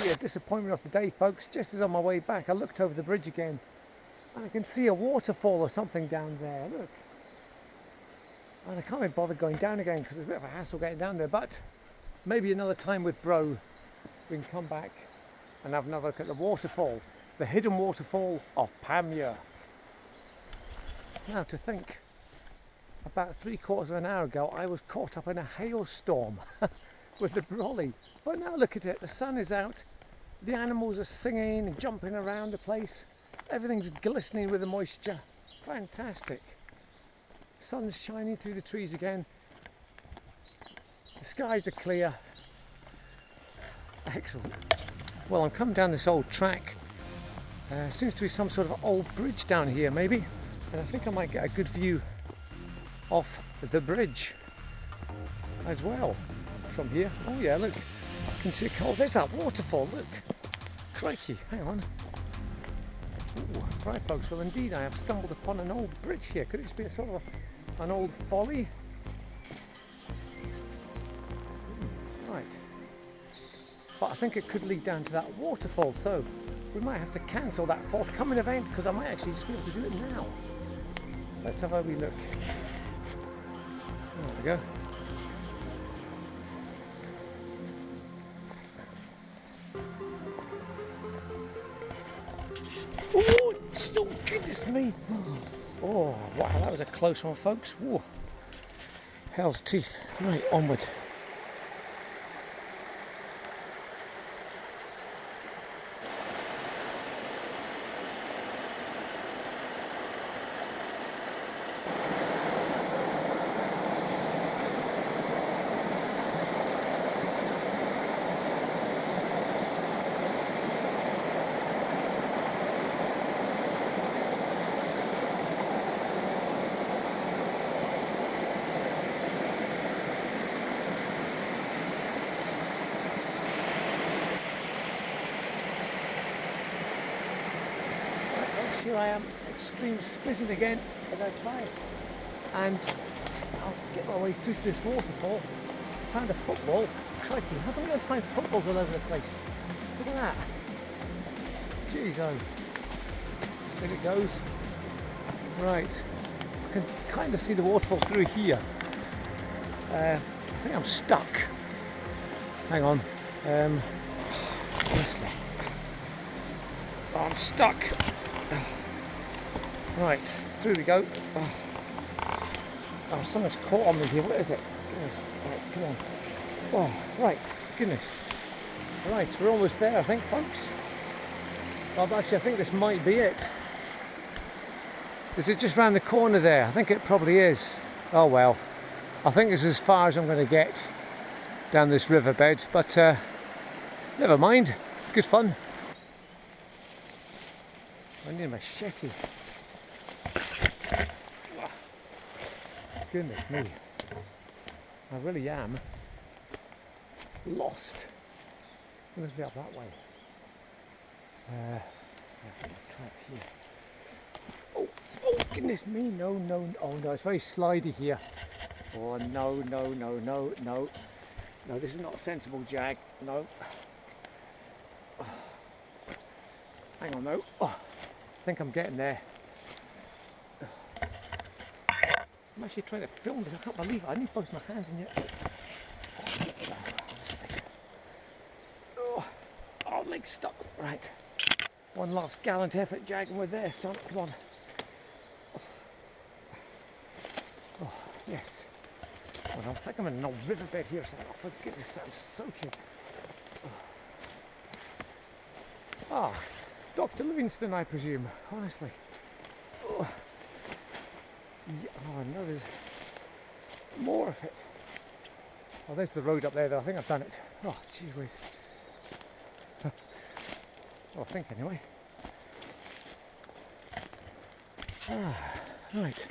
Gee, a disappointment of the day, folks. Just as on my way back, I looked over the bridge again, and I can see a waterfall or something down there. Look. And I can't be bothered going down again because it's a bit of a hassle getting down there, but maybe another time with Bro we can come back and have another look at the waterfall, the hidden waterfall of Panmure. Now to think, about 3/4 of an hour ago I was caught up in a hailstorm with the brolly, but now look at it, the sun is out, the animals are singing and jumping around the place, everything's glistening with the moisture, fantastic. Sun's shining through the trees again, the skies are clear, excellent. Well, I'm coming down this old track, seems to be some sort of old bridge down here maybe, and I think I might get a good view off the bridge as well from here. Oh yeah, look, I can see, oh there's that waterfall, look, crikey, hang on. Ooh, right folks, well indeed I have stumbled upon an old bridge here. Could it just be a sort of an old folly? Right, but I think it could lead down to that waterfall, so we might have to cancel that forthcoming event because I might actually just be able to do it now. Let's have a wee look. There we go. Oh goodness me! Oh wow, that was a close one, folks. Whoa. Hell's teeth. Right, onward. Here I am, extreme splitting again as I try, and I'll get my way through this waterfall. Found a football. Crikey, how come I find footballs all over the place? Look at that. Jeez, oh. There it goes. Right, I can kind of see the waterfall through here. I think I'm stuck. Hang on. Honestly. Oh, I'm stuck. Right, through we go. Oh, something's caught on me here. What is it? Goodness. Right, come on. Oh, right, goodness. Right, we're almost there, I think, folks. Well, actually, I think this might be it. Is it just round the corner there? I think it probably is. Oh well. I think this is as far as I'm going to get down this riverbed, but never mind. Good fun. I need a machete. Goodness me. I really am lost. It must be up that way. Trap here. Oh goodness me, no, oh no, it's very slidey here. Oh no, this is not sensible, Jag, no. Hang on though, I think I'm getting there. I'm actually trying to film this, I can't believe it, I need both my hands in yet. Oh, leg's stuck, right. One last gallant effort, Jag, and we're there, son, come on. Oh, yes. Well, I think I'm in an old riverbed here, so for goodness, I'm soaking. Ah, Dr. Livingston, I presume, honestly. Oh, yeah, oh no, there's more of it. Oh, there's the road up there, though. I think I've done it. Oh, gee whiz. Well, I think anyway. Ah, right.